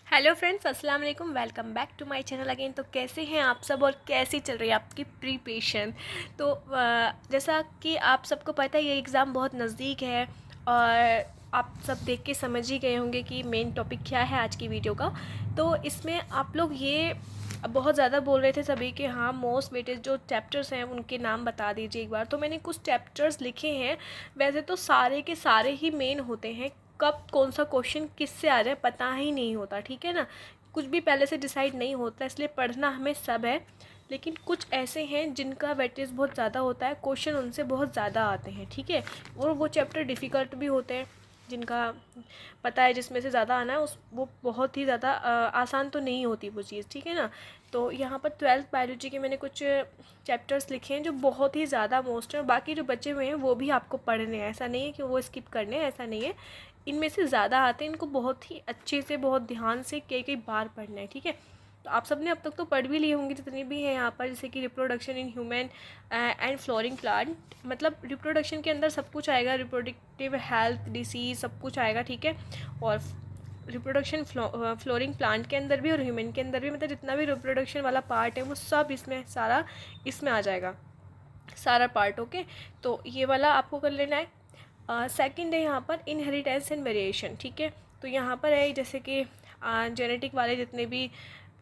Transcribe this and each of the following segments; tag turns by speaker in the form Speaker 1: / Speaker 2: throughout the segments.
Speaker 1: Hello friends, अस्सलाम वालेकुम। Welcome back to my channel again. तो कैसे हैं आप सब और कैसी चल रही है आपकी प्रिपरेशन। तो जैसा कि आप सबको पता है ये एग्ज़ाम बहुत नज़दीक है और आप सब देख के समझ ही गए होंगे कि मेन टॉपिक क्या है आज की वीडियो का। तो इसमें आप लोग ये बहुत ज़्यादा बोल रहे थे सभी कि हाँ मोस्ट वेटेज जो चैप्टर्स हैं उनके नाम बता दीजिए एक बार। तो मैंने कुछ चैप्टर्स लिखे हैं। वैसे तो सारे के सारे ही मेन होते हैं, कब कौन सा क्वेश्चन किससे आ जाए पता ही नहीं होता, ठीक है ना। कुछ भी पहले से डिसाइड नहीं होता, इसलिए पढ़ना हमें सब है। लेकिन कुछ ऐसे हैं जिनका वेटेज बहुत ज़्यादा होता है, क्वेश्चन उनसे बहुत ज़्यादा आते हैं, ठीक है। और वो चैप्टर डिफ़िकल्ट भी होते हैं, जिनका पता है जिसमें से ज़्यादा आना है उस वो बहुत ही ज़्यादा आसान तो नहीं होती वो चीज़, ठीक है ना। तो यहाँ पर 12th बायोलॉजी के मैंने कुछ चैप्टर्स लिखे हैं जो बहुत ही ज़्यादा मोस्ट हैं, और बाकी जो बचे हुए हैं वो भी आपको पढ़ने हैं। ऐसा नहीं है कि वो स्किप करने हैं, ऐसा नहीं है। इनमें से ज़्यादा आते हैं, इनको बहुत ही अच्छे से बहुत ध्यान से कई कई बार पढ़ना है, ठीक है। तो आप सबने अब तक तो पढ़ भी लिए होंगे जितने भी हैं यहाँ पर, जैसे कि reproduction in human and flowering plant. मतलब रिप्रोडक्शन के अंदर सब कुछ आएगा, रिप्रोडक्टिव हेल्थ डिसीज़ सब कुछ आएगा, ठीक है। और रिप्रोडक्शन फ्लोरिंग प्लांट के अंदर भी और ह्यूमन के अंदर भी, मतलब जितना भी रिप्रोडक्शन वाला पार्ट है वो सब इसमें सारा इसमें आ जाएगा, सारा पार्ट। ओके, तो ये वाला आपको कर लेना है। सेकंड है यहाँ पर इनहेरिटेंस एंड वेरिएशन, ठीक है। तो यहाँ पर है जैसे कि जेनेटिक वाले जितने भी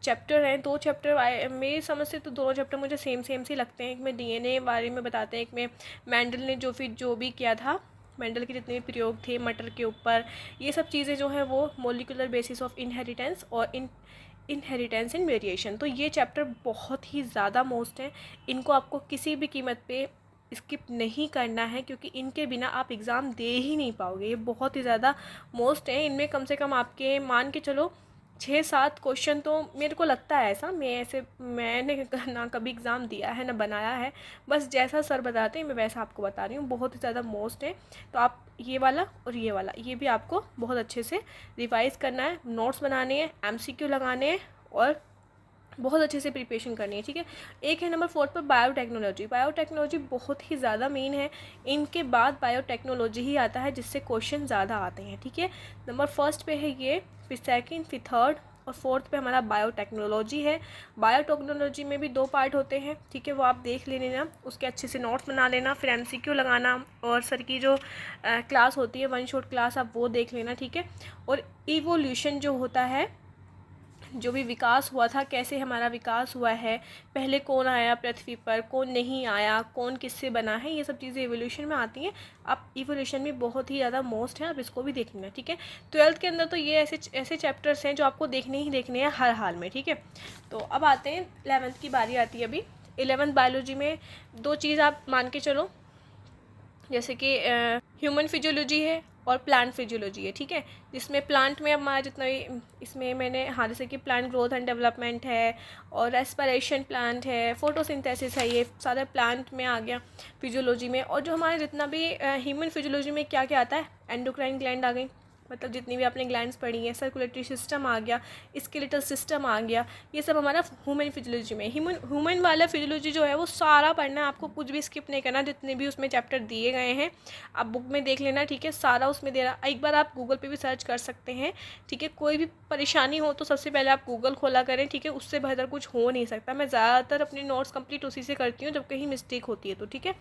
Speaker 1: चैप्टर हैं, दो चैप्टर मेरी समझ से तो दोनों चैप्टर मुझे सेम सेम से लगते हैं। एक में डीएनए बारे में बताते हैं, एक में मेंडल ने जो भी किया था, मेंडल के जितने भी प्रयोग थे मटर के ऊपर, ये सब चीज़ें जो हैं वो मोलिकुलर बेसिस ऑफ इनहेरिटेंस और इनहेरिटेंस एंड वेरिएशन। तो ये चैप्टर बहुत ही ज़्यादा मोस्ट हैं, इनको आपको किसी भी कीमत पे स्किप नहीं करना है, क्योंकि इनके बिना आप एग्ज़ाम दे ही नहीं पाओगे। ये बहुत ही ज़्यादा मोस्ट हैं, इनमें कम से कम आपके मान के चलो 6-7 क्वेश्चन तो मेरे को लगता है ऐसा। मैंने ना कभी एग्ज़ाम दिया है ना बनाया है, बस जैसा सर बताते हैं मैं वैसा आपको बता रही हूँ। बहुत ही ज़्यादा मोस्ट है, तो आप ये वाला और ये वाला ये भी आपको बहुत अच्छे से रिवाइज़ करना है, नोट्स बनाने हैं, एमसीक्यू लगाने हैं और बहुत अच्छे से प्रिपरेशन करनी है, ठीक है। एक है नंबर 4 पर बायोटेक्नोलॉजी। बायोटेक्नोलॉजी बहुत ही ज़्यादा मेन है, इनके बाद बायोटेक्नोलॉजी ही आता है जिससे क्वेश्चन ज़्यादा आते हैं, ठीक है। नंबर फर्स्ट पे है ये, फिर सेकंड, फिर थर्ड और फोर्थ पे हमारा बायोटेक्नोलॉजी है। बायोटेक्नोलॉजी में भी 2 पार्ट होते हैं, ठीक है, वो आप देख लेना, उसके अच्छे से नोट्स बना लेना, फिर एमसीक्यू लगाना और सर की जो क्लास होती है 1 शॉट क्लास आप वो देख लेना, ठीक है। और इवोल्यूशन जो होता है, जो भी विकास हुआ था, कैसे हमारा विकास हुआ है, पहले कौन आया पृथ्वी पर, कौन नहीं आया, कौन किससे बना है, ये सब चीज़ें इवोल्यूशन में आती हैं। आप इवोल्यूशन भी बहुत ही ज़्यादा मोस्ट है, आप इसको भी देख लेना, ठीक है। 12th के अंदर तो ये ऐसे ऐसे चैप्टर्स हैं जो आपको देखने ही देखने हैं हर हाल में, ठीक है। तो अब आते हैं 11th की बारी आती है अभी। 11th बायोलॉजी में 2 चीज़ आप मान के चलो, जैसे कि ह्यूमन फिजियोलॉजी है और प्लांट फिजियोलॉजी है, ठीक है। जिसमें प्लांट में हमारा जितना भी इसमें मैंने हाँ जैसे कि प्लांट ग्रोथ एंड डेवलपमेंट है और रेस्पिरेशन प्लांट है, फोटोसिंथेसिस है, ये सारे प्लांट में आ गया फिजियोलॉजी में। और जो हमारे जितना भी ह्यूमन फिजियोलॉजी में क्या क्या आता है, एंडोक्राइन ग्लैंड आ गई, मतलब जितनी भी आपने ग्लैंड्स पढ़ी हैं, सर्कुलेटरी सिस्टम आ गया, स्केलेटल सिस्टम आ गया, ये सब हमारा ह्यूमन फिजियोलॉजी में। ह्यूमन वाला फिजियोलॉजी जो है वो सारा पढ़ना है आपको, कुछ भी स्किप नहीं करना, जितने भी उसमें चैप्टर दिए गए हैं आप बुक में देख लेना, ठीक है। सारा उसमें दे रहा, एक बार आप गूगल पे भी सर्च कर सकते हैं, ठीक है। कोई भी परेशानी हो तो सबसे पहले आप गूगल खोला करें, ठीक है, उससे बेहतर कुछ हो नहीं सकता। मैं ज़्यादातर अपनी नोट्स कंप्लीट उसी से करती हूँ जब कहीं मिस्टेक होती है तो, ठीक है।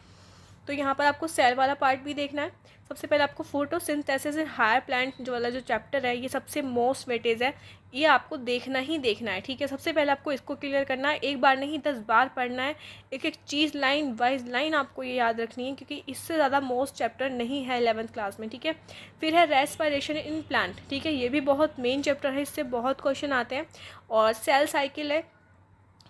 Speaker 1: तो यहाँ पर आपको सेल वाला पार्ट भी देखना है। सबसे पहले आपको फोटोसिंथेसिस इन हायर प्लांट जो वाला जो चैप्टर है, ये सबसे मोस्ट वेटेज है, ये आपको देखना ही देखना है, ठीक है। सबसे पहले आपको इसको क्लियर करना है, एक बार नहीं 10 बार पढ़ना है, एक एक चीज़ लाइन वाइज लाइन आपको ये याद रखनी है, क्योंकि इससे ज़्यादा मोस्ट चैप्टर नहीं है 11th क्लास में, ठीक है। फिर है रेस्पिरेशन इन प्लांट, ठीक है, ये भी बहुत मेन चैप्टर है, इससे बहुत क्वेश्चन आते हैं। और सेल साइकिल है,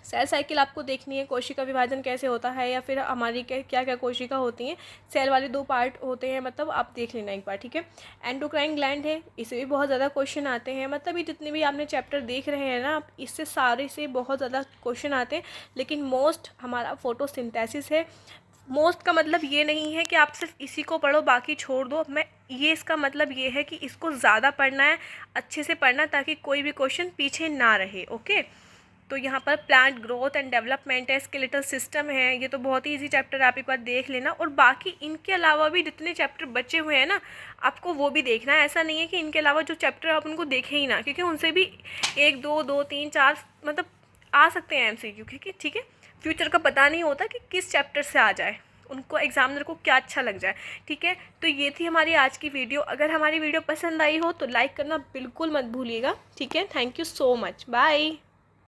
Speaker 1: सेल साइकिल आपको देखनी है, कोशिका विभाजन कैसे होता है या फिर हमारी क्या क्या कोशिका होती हैं, सेल वाले 2 पार्ट होते हैं, मतलब आप देख लेना एक बार, ठीक है। एंडोक्राइन ग्लैंड है, इससे भी बहुत ज़्यादा क्वेश्चन आते हैं, मतलब ये जितने भी आपने चैप्टर देख रहे हैं ना आप, इससे सारे से बहुत ज़्यादा क्वेश्चन आते हैं। लेकिन मोस्ट हमारा फोटोसिंथेसिस है। मोस्ट का मतलब ये नहीं है कि आप सिर्फ इसी को पढ़ो बाकी छोड़ दो, मैं ये इसका मतलब ये है कि इसको ज़्यादा पढ़ना है, अच्छे से पढ़ना, ताकि कोई भी क्वेश्चन पीछे ना रहे, ओके। तो यहाँ पर प्लांट ग्रोथ एंड डेवलपमेंट है, स्केलेटल सिस्टम है, ये तो बहुत ही ईजी चैप्टर है, आप एक बार देख लेना। और बाकी इनके अलावा भी जितने चैप्टर बचे हुए हैं ना, आपको वो भी देखना है। ऐसा नहीं है कि इनके अलावा जो चैप्टर आप उनको देखें ही ना, क्योंकि उनसे भी 1 2 2 3 4 मतलब आ सकते हैं MCQ, ठीक है। फ्यूचर का पता नहीं होता कि किस चैप्टर से आ जाए, उनको एग्जामिनर को क्या अच्छा लग जाए, ठीक है। तो ये थी हमारी आज की वीडियो। अगर हमारी वीडियो पसंद आई हो तो लाइक करना बिल्कुल मत भूलिएगा, ठीक है। Thank you so much, bye.